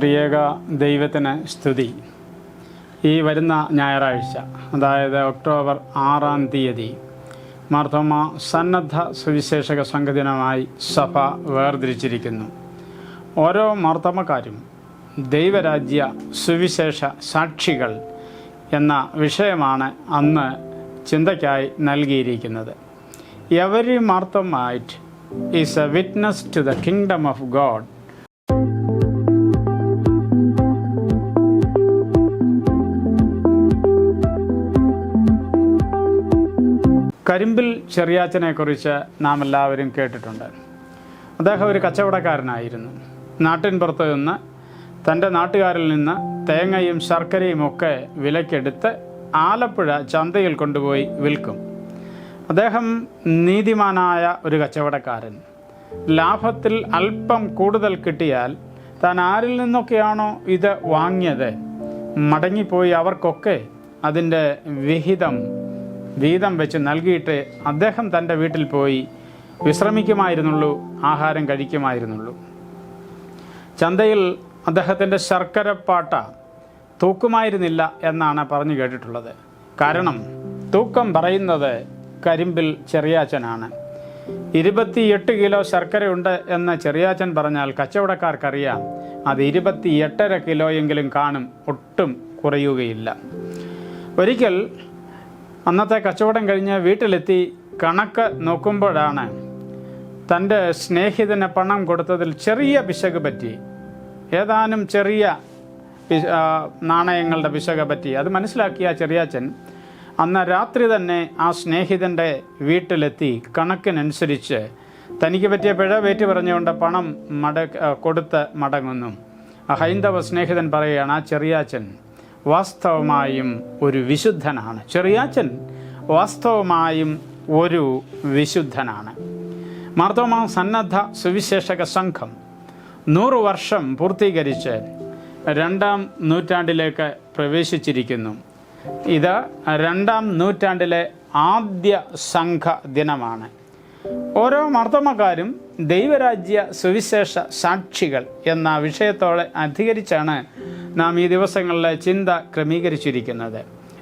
ത്രിയേക ദൈവത്തിന് സ്തുതി. ഈ വരുന്ന ഞായറാഴ്ച, അതായത് ഒക്ടോബർ 6-ാം തീയതി, മാർത്തോമ സന്നദ്ധ സുവിശേഷക സംഘദിനമായി സഭ വേർതിരിച്ചിരിക്കുന്നു. ഓരോ മാർത്തോമക്കാരും ദൈവരാജ്യ സുവിശേഷ സാക്ഷികൾ എന്ന വിഷയമാണ് അന്ന് ചിന്തയ്ക്കായി നൽകിയിരിക്കുന്നത്. Every Marthomite is a witness to the kingdom of God. കരിമ്പിൽ ചെറിയാച്ചനെക്കുറിച്ച് നാം എല്ലാവരും കേട്ടിട്ടുണ്ട്. അദ്ദേഹം ഒരു കച്ചവടക്കാരനായിരുന്നു. നാട്ടിൻ പുറത്ത് നിന്ന് തൻ്റെ നാട്ടുകാരിൽ നിന്ന് തേങ്ങയും ശർക്കരയും ഒക്കെ വിലക്കെടുത്ത് ആലപ്പുഴ ചന്തയിൽ കൊണ്ടുപോയി വിൽക്കും. അദ്ദേഹം നീതിമാനായ ഒരു കച്ചവടക്കാരൻ. ലാഭത്തിൽ അല്പം കൂടുതൽ കിട്ടിയാൽ താൻ ആരിൽ നിന്നൊക്കെയാണോ ഇത് വാങ്ങിയത് മടങ്ങിപ്പോയി അവർക്കൊക്കെ അതിൻ്റെ വീതം വെച്ച് നൽകിയിട്ട് അദ്ദേഹം തൻ്റെ വീട്ടിൽ പോയി വിശ്രമിക്കുമായിരുന്നുള്ളൂ, ആഹാരം കഴിക്കുമായിരുന്നുള്ളൂ. ചന്തയിൽ അദ്ദേഹത്തിൻ്റെ ശർക്കരപ്പാട്ട തൂക്കുമായിരുന്നില്ല എന്നാണ് പറഞ്ഞു കേട്ടിട്ടുള്ളത്. കാരണം തൂക്കം പറയുന്നത് കരിമ്പിൽ ചെറിയാച്ചനാണ്. 28 കിലോ ശർക്കരയുണ്ട് എന്ന് ചെറിയാച്ചൻ പറഞ്ഞാൽ കച്ചവടക്കാർക്കറിയാം അത് 28.5 കിലോയെങ്കിലും കാണും, ഒട്ടും കുറയുകയില്ല. ഒരിക്കൽ അന്നത്തെ കച്ചവടം കഴിഞ്ഞ് വീട്ടിലെത്തി കണക്ക് നോക്കുമ്പോഴാണ് തൻ്റെ സ്നേഹിതന് പണം കൊടുത്തതിൽ ചെറിയ പിശക് പറ്റി. ഏതാനും ചെറിയ നാണയങ്ങളുടെ പിശക് പറ്റി. അത് മനസ്സിലാക്കിയ ചെറിയാച്ചൻ അന്ന് രാത്രി തന്നെ ആ സ്നേഹിതൻ്റെ വീട്ടിലെത്തി കണക്കിനനുസരിച്ച് തനിക്ക് പറ്റിയ പിഴ വേറ്റി പറഞ്ഞുകൊണ്ട് പണം കൊടുത്ത് മടങ്ങുന്നു. ആ ഹൈന്ദവ സ്നേഹിതൻ പറയുകയാണ്, ആ ചെറിയാച്ചൻ വാസ്തവമായും ഒരു വിശുദ്ധനാണ്. ചെറിയാച്ചൻ വാസ്തവമായും ഒരു വിശുദ്ധനാണ്. മാർത്തോമ സന്നദ്ധ സുവിശേഷക സംഘം 100 വർഷം പൂർത്തീകരിച്ച് 2-ാം നൂറ്റാണ്ടിലേക്ക് പ്രവേശിച്ചിരിക്കുന്നു. ഇത് 2-ാം നൂറ്റാണ്ടിലെ ആദ്യ സംഘ ദിനമാണ്. ഓരോ മാർത്തോമക്കാരും ദൈവരാജ്യ സുവിശേഷ സാക്ഷികൾ എന്ന വിഷയത്തോടെ അധികരിച്ചാണ് നാം ഈ ദിവസങ്ങളിലെ ചിന്ത ക്രമീകരിച്ചിരിക്കുന്നത്.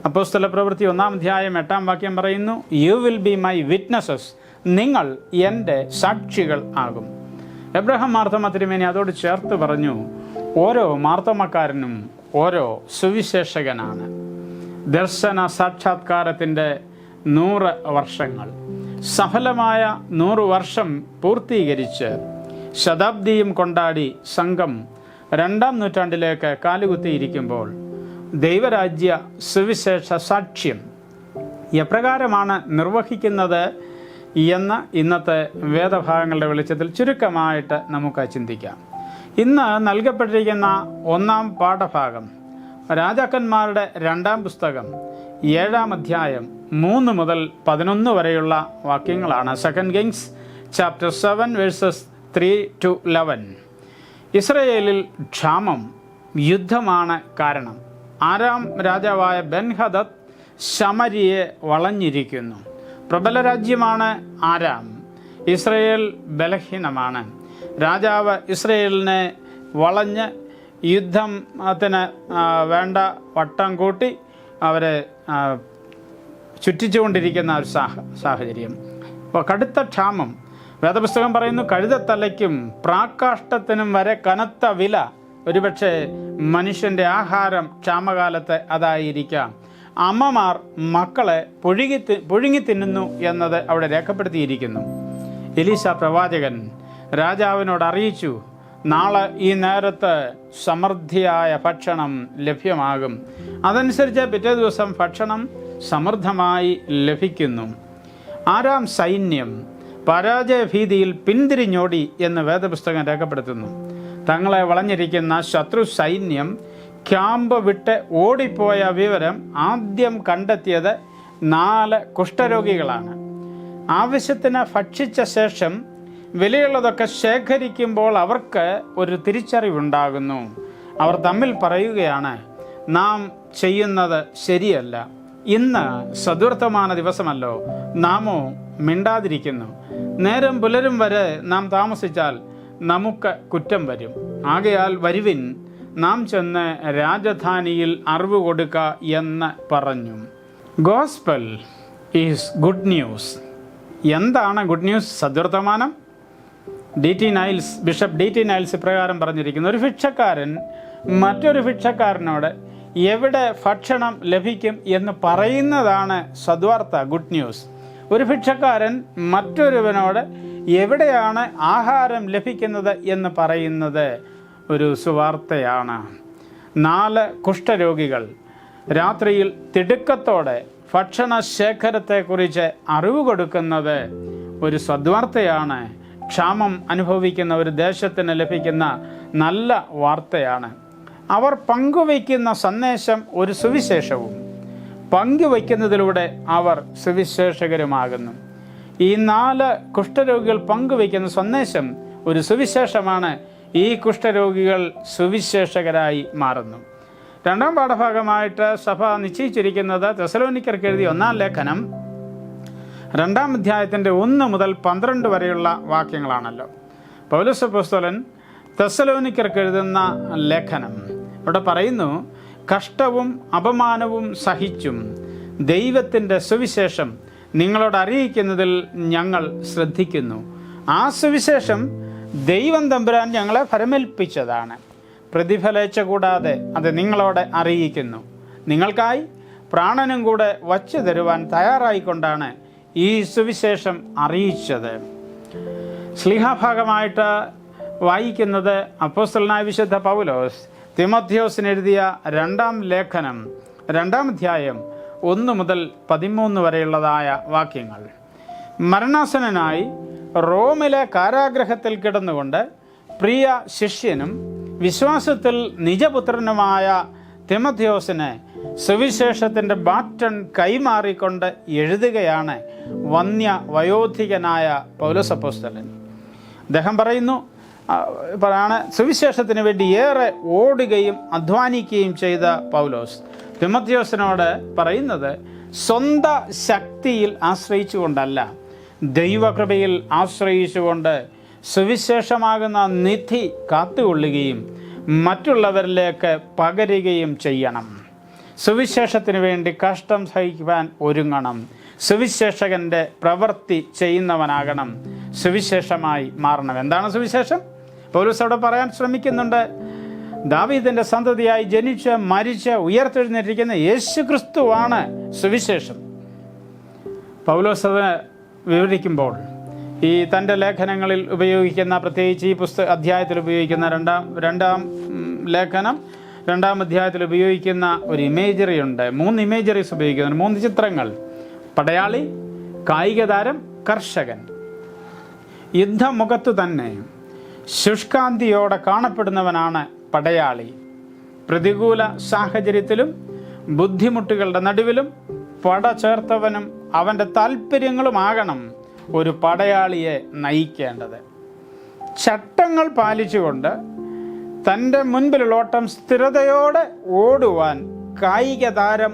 അപ്പോസ്തല പ്രവൃത്തി 1-ാം അധ്യായം 8-ാം വാക്യം പറയുന്നു, you will be my witnesses, നിങ്ങൾ എൻ്റെ സാക്ഷികൾ ആകും. എബ്രഹാം മാർത്തോമ തിരുമേനി അതോട് ചേർത്ത് പറഞ്ഞു, ഓരോ മാർത്തോമക്കാരനും ഓരോ സുവിശേഷകനാണ്. ദർശന സാക്ഷാത്കാരത്തിൻ്റെ 100 വർഷങ്ങൾ, സഫലമായ 100 വർഷം പൂർത്തീകരിച്ച് ശതാബ്ദിയും കൊണ്ടാടി സംഘം 2-ാം നൂറ്റാണ്ടിലേക്ക് കാലുകുത്തിയിരിക്കുമ്പോൾ ദൈവരാജ്യ സുവിശേഷ സാക്ഷ്യം എപ്രകാരമാണ് നിർവഹിക്കുന്നത് എന്ന് ഇന്നത്തെ വേദഭാഗങ്ങളുടെ വെളിച്ചത്തിൽ ചുരുക്കമായിട്ട് നമുക്ക് ചിന്തിക്കാം. ഇന്ന് നൽകപ്പെട്ടിരിക്കുന്ന 1-ാം പാഠഭാഗം രാജാക്കന്മാരുടെ 2-ാം പുസ്തകം 7-ാം അധ്യായം 3 മുതൽ 11 വരെയുള്ള വാക്യങ്ങളാണ്. 2 കിങ്സ് ചാപ്റ്റർ 7 വേഴ്സസ് 3-11. ഇസ്രയേലിൽ ക്ഷാമം, യുദ്ധമാണ് കാരണം. ആരാം രാജാവായ ബെൻഹദദ് ശമരിയെ വളഞ്ഞിരിക്കുന്നു. പ്രബല രാജ്യമാണ് ആരാം. ഇസ്രയേൽ ബലഹീനമാണ്. രാജാവ് ഇസ്രയേലിനെ വളഞ്ഞ് യുദ്ധത്തിന് വേണ്ട വട്ടം കൂട്ടി അവരെ ചുറ്റിച്ചുകൊണ്ടിരിക്കുന്ന ഒരു സാഹചര്യം. അപ്പോൾ കടുത്ത ക്ഷാമം. വേദപുസ്തകം പറയുന്നു, കഴുതത്തലയ്ക്കും പ്രാക്കാഷ്ടത്തിനും വരെ കനത്ത വില. ഒരുപക്ഷെ മനുഷ്യൻ്റെ ആഹാരം ക്ഷാമകാലത്ത് അതായിരിക്കാം. അമ്മമാർ മക്കളെ പുഴുങ്ങി തിന്നുന്നു എന്നത് അവിടെ രേഖപ്പെടുത്തിയിരിക്കുന്നു. എലീശ പ്രവാചകൻ രാജാവിനോട് അറിയിച്ചു, നാളെ ഈ നേരത്ത് സമൃദ്ധിയായ ഭക്ഷണം ലഭ്യമാകും. അതനുസരിച്ച് പിറ്റേ ദിവസം ഭക്ഷണം സമൃദ്ധമായി ലഭിക്കുന്നു. ആരാം സൈന്യം പരാജയഭീതിയിൽ പിന്തിരിഞ്ഞോടി എന്ന് വേദപുസ്തകം രേഖപ്പെടുത്തുന്നു. തങ്ങളെ വളഞ്ഞിരിക്കുന്ന ശത്രു സൈന്യം ക്യാമ്പ് വിട്ട് ഓടിപ്പോയ വിവരം ആദ്യം കണ്ടെത്തിയത് 4 കുഷ്ഠരോഗികളാണ്. ആവശ്യത്തിന് ഭക്ഷിച്ച ശേഷം വിലയുള്ളതൊക്കെ ശേഖരിക്കുമ്പോൾ അവർക്ക് ഒരു തിരിച്ചറിവുണ്ടാകുന്നു. അവർ തമ്മിൽ പറയുകയാണ്, നാം ചെയ്യുന്നത് ശരിയല്ല. ഇന്ന് സദ്വർത്തമാന ദിവസമല്ലോ, നാമോ മിണ്ടാതിരിക്കുന്നു. നേരം പുലരും വരെ നാം താമസിച്ചാൽ നമുക്ക് കുറ്റം വരും. ആകയാൽ വരുവിൻ, നാം ചെന്ന് രാജധാനിയിൽ അറിവ് കൊടുക്ക എന്ന് പറഞ്ഞു. Gospel is good news. എന്താണ് ഗുഡ് ന്യൂസ്? സദ്വർത്തമാനം. ബിഷപ്പ് ഡി ടി നൈൽസ് ഇപ്രകാരം പറഞ്ഞിരിക്കുന്നു: ഒരു ഭിക്ഷക്കാരൻ മറ്റൊരു ഭിക്ഷക്കാരനോട് എവിടെ ഭക്ഷണം ലഭിക്കും എന്ന് പറയുന്നതാണ് സദ്വാർത്ത, ഗുഡ് ന്യൂസ്. ഒരു ഭിക്ഷക്കാരൻ മറ്റൊരുവനോട് എവിടെയാണ് ആഹാരം ലഭിക്കുന്നത് എന്ന് പറയുന്നത് ഒരു സുവാർത്തയാണ്. 4 കുഷ്ഠരോഗികൾ രാത്രിയിൽ തിടുക്കത്തോടെ ഭക്ഷണ ശേഖരത്തെക്കുറിച്ച് അറിവ് കൊടുക്കുന്നത് ഒരു സദ്വാർത്തയാണ്. ക്ഷാമം അനുഭവിക്കുന്ന ഒരു ദേശത്തിന് ലഭിക്കുന്ന നല്ല വാർത്തയാണ്. അവർ പങ്കുവയ്ക്കുന്ന സന്ദേശം ഒരു സുവിശേഷവും. പങ്കുവയ്ക്കുന്നതിലൂടെ അവർ സുവിശേഷകരുമാകുന്നു. ഈ 4 കുഷ്ഠരോഗികൾ പങ്കുവയ്ക്കുന്ന സന്ദേശം ഒരു സുവിശേഷമാണ്. ഈ കുഷ്ഠരോഗികൾ സുവിശേഷകരായി മാറുന്നു. 2ാം പാഠഭാഗമായിട്ട് സഭ നിശ്ചയിച്ചിരിക്കുന്നത് തെസ്സലോനിക്കർക്ക് എഴുതിയ 1-ാം ലേഖനം 2-ാം അധ്യായത്തിൻ്റെ 1 മുതൽ 12 വരെയുള്ള വാക്യങ്ങളാണല്ലോ. പൗലോസ് അപ്പോസ്തലൻ തെസ്സലോനിക്കർക്ക് എഴുതുന്ന ലേഖനം ഇവിടെ പറയുന്നു: കഷ്ടവും അപമാനവും സഹിച്ചും ദൈവത്തിൻ്റെ സുവിശേഷം നിങ്ങളോട് അറിയിക്കുന്നതിൽ ഞങ്ങൾ ശ്രദ്ധിക്കുന്നു. ആ സുവിശേഷം ദൈവം തമ്പുരാൻ ഞങ്ങളെ ഫലമേൽപ്പിച്ചതാണ്. പ്രതിഫലേച്ഛ കൂടാതെ അത് നിങ്ങളോട് അറിയിക്കുന്നു. നിങ്ങൾക്കായി പ്രാണനും കൂടെ വച്ചു തരുവാൻ തയ്യാറായിക്കൊണ്ടാണ് ഈ സുവിശേഷം അറിയിച്ചത്. സ്ലീഹാഭാഗമായിട്ട് വായിക്കുന്നത് അപ്പോസ്തലനായ വിശുദ്ധ പൗലോസ് തിമോഥെയോസിന് എഴുതിയ 2-ാം ലേഖനം 2-ാം അധ്യായം 1 മുതൽ 13 വരെയുള്ളതായ വാക്യങ്ങൾ. മരണാസന്നനായി റോമിലെ കാരാഗ്രഹത്തിൽ കിടന്നുകൊണ്ട് പ്രിയ ശിഷ്യനും വിശ്വാസത്തിൽ നിജപുത്രനുമായ തിമോഥെയോസിന് സുവിശേഷത്തിൻ്റെ ബാറ്റൺ കൈമാറിക്കൊണ്ട് എഴുതുകയാണ് വന്യ വയോധികനായ പൗലോസ് അപ്പോസ്തലൻ. അദ്ദേഹം പറയുന്നു സുവിശേഷത്തിന് വേണ്ടി ഏറെ ഓടുകയും അധ്വാനിക്കുകയും ചെയ്ത പൗലോസ് തിമോഥെയോസിനോട് പറയുന്നത് സ്വന്തം ശക്തിയിൽ ആശ്രയിച്ചുകൊണ്ടല്ല, ദൈവകൃപയിൽ ആശ്രയിച്ചുകൊണ്ട് സുവിശേഷമാകുന്ന നിധി കാത്തുകൊള്ളുകയും മറ്റുള്ളവരിലേക്ക് പകരുകയും ചെയ്യണം. സുവിശേഷത്തിന് വേണ്ടി കഷ്ടം സഹിക്കുവാൻ ഒരുങ്ങണം. സുവിശേഷകൻ്റെ പ്രവൃത്തി ചെയ്യുന്നവനാകണം. സുവിശേഷമായി മാറണം. എന്താണ് സുവിശേഷം? പൗലോസ് അവിടെ പറയാൻ ശ്രമിക്കുന്നുണ്ട്. ദാവീദിൻ്റെ സന്തതിയായി ജനിച്ച് മരിച്ച് ഉയർത്തെഴുന്നേറ്റിരിക്കുന്ന യേശു ക്രിസ്തുവാണ് സുവിശേഷം. പൗലോസ് അത് വിവരിക്കുമ്പോൾ ഈ തൻ്റെ ലേഖനങ്ങളിൽ ഉപയോഗിക്കുന്ന, പ്രത്യേകിച്ച് ഈ അധ്യായത്തിൽ ഉപയോഗിക്കുന്ന രണ്ടാം ലേഖനം 2-ാം അധ്യായത്തിൽ ഉപയോഗിക്കുന്ന ഒരു ഇമേജറി ഉണ്ട്. 3 ഇമേജറീസ് ഉപയോഗിക്കുന്നുണ്ട്. 3 ചിത്രങ്ങൾ: പടയാളി, കായിക താരം, കർഷകൻ. യുദ്ധമുഖത്ത് തന്നെ ശുഷ്കാന്തിയോടെ കാണപ്പെടുന്നവനാണ് പടയാളി. പ്രതികൂല സാഹചര്യത്തിലും ബുദ്ധിമുട്ടുകളുടെ നടുവിലും പട ചേർത്തവനും അവൻ്റെ താല്പര്യങ്ങളുമാകണം ഒരു പടയാളിയെ നയിക്കേണ്ടത്. ചട്ടങ്ങൾ പാലിച്ചുകൊണ്ട് തൻ്റെ മുൻപിലുള്ള ഓട്ടം സ്ഥിരതയോടെ ഓടുവാൻ കായിക താരം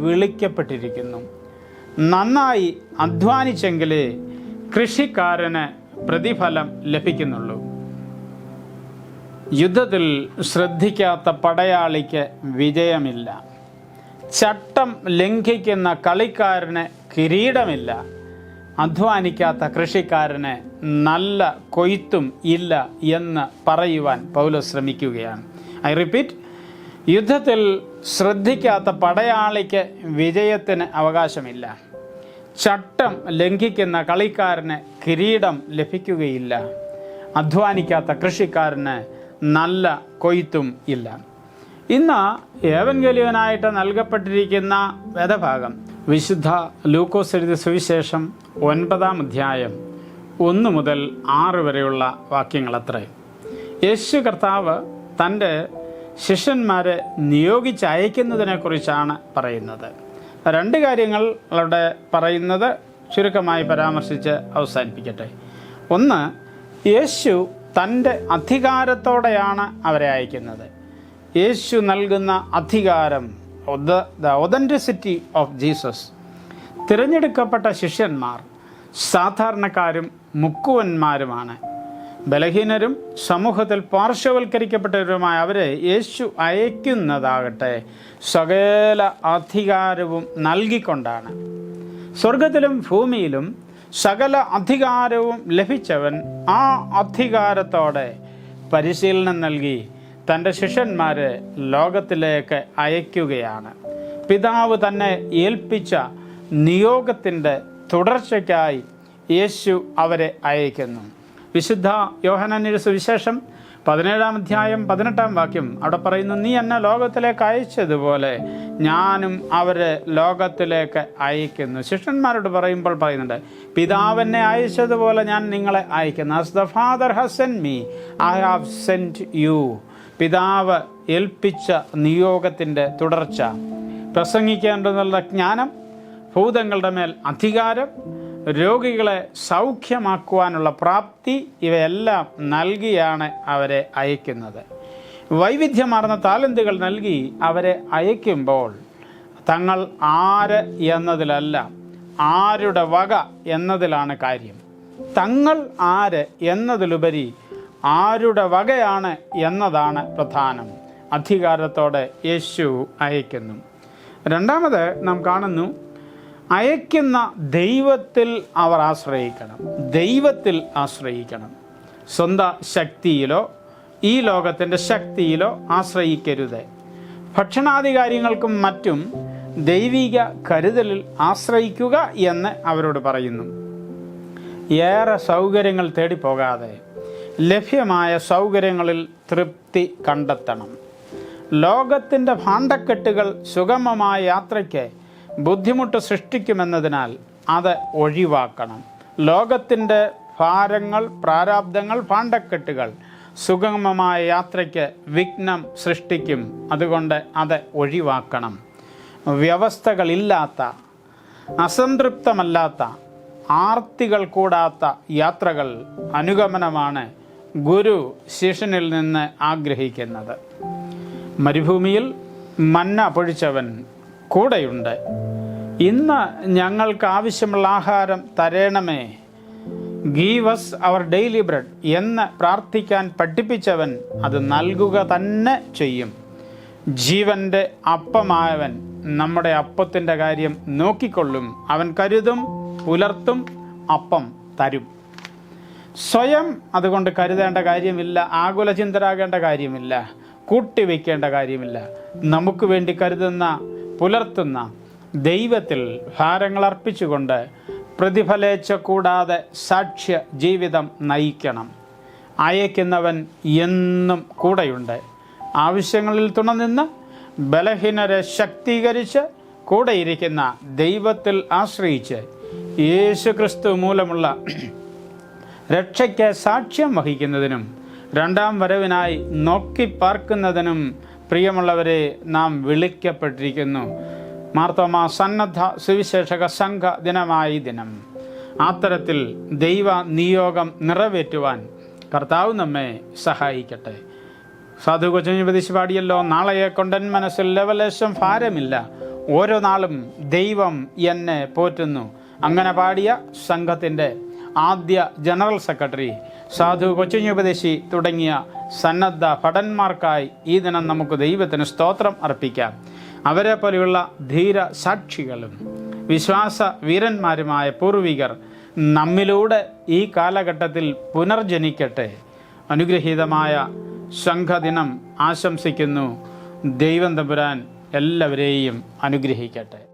വിളിക്കപ്പെട്ടിരിക്കുന്നു. നന്നായി അധ്വാനിച്ചെങ്കിലേ കൃഷിക്കാരന് പ്രതിഫലം ലഭിക്കുന്നുള്ളൂ. യുദ്ധത്തിൽ ശ്രദ്ധിക്കാത്ത പടയാളിക്ക് വിജയമില്ല. ചട്ടം ലംഘിക്കുന്ന കളിക്കാരന് കിരീടമില്ല. അധ്വാനിക്കാത്ത കൃഷിക്കാരന് നല്ല കൊയ്ത്തും ഇല്ല എന്ന് പറയുവാൻ പൗലോസ് ശ്രമിക്കുകയാണ്. ഐ റിപ്പീറ്റ്, യുദ്ധത്തിൽ ശ്രദ്ധിക്കാത്ത പടയാളിക്ക് വിജയത്തിന് അവകാശമില്ല. ചട്ടം ലംഘിക്കുന്ന കളിക്കാരന് കിരീടം ലഭിക്കുകയില്ല. അധ്വാനിക്കാത്ത കൃഷിക്കാരന് നല്ല കൊയ്ത്തും ഇല്ല. ഇന്ന് ഏവൻഗേലിയനായിട്ട് നൽകപ്പെട്ടിരിക്കുന്ന വേദഭാഗം വിശുദ്ധ ലൂക്കോസ് എഴുതിയ സുവിശേഷം 9-ാം അധ്യായം 1 മുതൽ 6 വരെയുള്ള വാക്യങ്ങളത്രേ. യേശു കർത്താവ് തൻ്റെ ശിഷ്യന്മാരെ നിയോഗിച്ചയക്കുന്നതിനെക്കുറിച്ചാണ് പറയുന്നത്. 2 കാര്യങ്ങൾ അവിടെ പറയുന്നത് ചുരുക്കമായി പരാമർശിച്ച് അവസാനിപ്പിക്കട്ടെ. ഒന്ന്, യേശു തൻ്റെ അധികാരത്തോടെയാണ് അവരെ അയക്കുന്നത്. യേശു നൽകുന്ന അധികാരം, ദ ഒതൻറ്റിസിറ്റി ഓഫ് ജീസസ്. തിരഞ്ഞെടുക്കപ്പെട്ട ശിഷ്യന്മാർ സാധാരണക്കാരും മുക്കുവന്മാരുമാണ്. ബലഹീനരും സമൂഹത്തിൽ പാർശ്വവൽക്കരിക്കപ്പെട്ടവരുമായ അവരെ യേശു അയക്കുന്നതാകട്ടെ സകല അധികാരവും നൽകിക്കൊണ്ടാണ്. സ്വർഗത്തിലും ഭൂമിയിലും സകല അധികാരവും ലഭിച്ചവൻ ആ അധികാരത്തോടെ പരിശീലനം നൽകി തൻ്റെ ശിഷ്യന്മാരെ ലോകത്തിലേക്ക് അയക്കുകയാണ്. പിതാവ് തന്നെ ഏൽപ്പിച്ച നിയോഗത്തിൻ്റെ തുടർച്ചയ്ക്കായി യേശു അവരെ അയക്കുന്നു. വിശുദ്ധ യോഹന്നാന്റെ സുവിശേഷം 17-ാം അധ്യായം 18-ാം വാക്യം അവിടെ പറയുന്നു, നീ എന്നെ ലോകത്തിലേക്ക് അയച്ചതുപോലെ ഞാനും അവരെ ലോകത്തിലേക്ക് അയക്കുന്നു. ശിഷ്യന്മാരോട് പറയുന്നുണ്ട്, പിതാവെന്നെ അയച്ചതുപോലെ ഞാൻ നിങ്ങളെ അയക്കുന്നു. As the father has sent me, I have sent you. പിതാവ് ഏൽപ്പിച്ച നിയോഗത്തിൻ്റെ തുടർച്ച, പ്രസംഗിക്കേണ്ടതെന്നുള്ള ജ്ഞാനം, ഭൂതങ്ങളുടെ മേൽ അധികാരം, രോഗികളെ സൗഖ്യമാക്കുവാനുള്ള പ്രാപ്തി, ഇവയെല്ലാം നൽകിയാണ് അവരെ അയക്കുന്നത്. വൈവിധ്യമാർന്ന താലന്തുകൾ നൽകി അവരെ അയക്കുമ്പോൾ തങ്ങൾ ആര് എന്നതിലല്ല, ആരുടെ വക എന്നതിലാണ് കാര്യം. തങ്ങൾ ആര് എന്നതിലുപരി ആരുടെ വകയാണ് എന്നതാണ് പ്രധാനം. അധികാരത്തോടെ യേശു അയക്കുന്നു. രണ്ടാമത് നാം കാണുന്നു, അയക്കുന്ന ദൈവത്തിൽ അവർ ആശ്രയിക്കണം. ദൈവത്തിൽ ആശ്രയിക്കണം. സ്വന്തം ശക്തിയിലോ ഈ ലോകത്തിൻ്റെ ശക്തിയിലോ ആശ്രയിക്കരുത്. ഭക്ഷണാദി കാര്യങ്ങൾക്കും മറ്റും ദൈവിക കരുതലിൽ ആശ്രയിക്കുക എന്ന് അവരോട് പറയുന്നു. ഏറെ സൗകര്യങ്ങൾ തേടിപ്പോകാതെ ലഭ്യമായ സൗകര്യങ്ങളിൽ തൃപ്തി കണ്ടെത്തണം. ലോകത്തിൻ്റെ ഭാണ്ഡക്കെട്ടുകൾ സുഗമമായ യാത്രയ്ക്ക് ബുദ്ധിമുട്ട് സൃഷ്ടിക്കുമെന്നതിനാൽ അത് ഒഴിവാക്കണം. ലോകത്തിൻ്റെ ഭാരങ്ങൾ, പ്രാരാബ്ദങ്ങൾ, ഭാണ്ഡക്കെട്ടുകൾ സുഗമമായ യാത്രയ്ക്ക് വിഘ്നം സൃഷ്ടിക്കും. അതുകൊണ്ട് അത് ഒഴിവാക്കണം. വ്യവസ്ഥകളില്ലാത്ത, അസംതൃപ്തമല്ലാത്ത, ആർത്തികൾ കൂടാത്ത യാത്രകൾ അനുഗമനമാണ് ഗുരു ശിഷ്യനിൽ നിന്ന് ആഗ്രഹിക്കുന്നത്. മരുഭൂമിയിൽ മന്ന പൊഴിച്ചവൻ കൂടെയുണ്ട്. ഇന്ന് ഞങ്ങൾക്ക് ആവശ്യമുള്ള ആഹാരം തരണമേ, ഗീവ് us അവർ ഡെയിലി ബ്രെഡ് എന്ന് പ്രാർത്ഥിക്കാൻ പഠിപ്പിച്ചവൻ അത് നൽകുക തന്നെ ചെയ്യും. ജീവൻ്റെ അപ്പമായവൻ നമ്മുടെ അപ്പത്തിൻ്റെ കാര്യം നോക്കിക്കൊള്ളും. അവൻ കരുതും, പുലർത്തും, അപ്പം തരും. സ്വയം അതുകൊണ്ട് കരുതേണ്ട കാര്യമില്ല, ആകുലചിന്തരാകേണ്ട കാര്യമില്ല, കൂട്ടിവെക്കേണ്ട കാര്യമില്ല. നമുക്ക് വേണ്ടി കരുതുന്ന, പുലർത്തുന്ന ദൈവത്തിൽ ഭാരങ്ങൾ അർപ്പിച്ചുകൊണ്ട് പ്രതിഫലേച്ഛ കൂടാതെ സാക്ഷ്യ ജീവിതം നയിക്കണം. അയക്കുന്നവൻ എന്നും കൂടെയുണ്ട്. ആവശ്യങ്ങളിൽ തുണനിന്ന് ബലഹീനരെ ശക്തീകരിച്ച് കൂടെയിരിക്കുന്ന ദൈവത്തിൽ ആശ്രയിച്ച് യേശുക്രിസ്തു മൂലമുള്ള രക്ഷയ്ക്ക് സാക്ഷ്യം വഹിക്കുന്നതിനും രണ്ടാം വരവിനായി നോക്കി പാർക്കുന്നതിനും പ്രിയമുള്ളവരെ നാം വിളിക്കപ്പെട്ടിരിക്കുന്നു. മാർത്തോമാ സന്നദ്ധ സുവിശേഷക സംഘ ദിനമായി ദിനം അത്തരത്തിൽ ദൈവ നിയോഗം നിറവേറ്റുവാൻ കർത്താവ് നമ്മെ സഹായിക്കട്ടെ. സാധു കൊച്ചുപദേശി പാടിയല്ലോ, നാളെയെ കൊണ്ടൻ മനസ്സിൽ ലവലേശം ഭാരമില്ല, ഓരോ നാളും ദൈവം എന്നെ പോറ്റുന്നു. അങ്ങനെ പാടിയ സംഘത്തിൻ്റെ ആദ്യ ജനറൽ സെക്രട്ടറി സാധു കൊച്ചുപദേശി തുടങ്ങിയ സന്നദ്ധ ഭടന്മാർക്കായി ഈ ദിനം നമുക്ക് ദൈവത്തിന് സ്തോത്രം അർപ്പിക്കാം. അവരെ പോലെയുള്ള ധീര സാക്ഷികളും വിശ്വാസ വീരന്മാരുമായ പൂർവികർ നമ്മിലൂടെ ഈ കാലഘട്ടത്തിൽ പുനർജനിക്കട്ടെ. അനുഗ്രഹീതമായ സംഘദിനം ആശംസിക്കുന്നു. ദൈവം തമ്പുരാൻ എല്ലാവരെയും അനുഗ്രഹിക്കട്ടെ.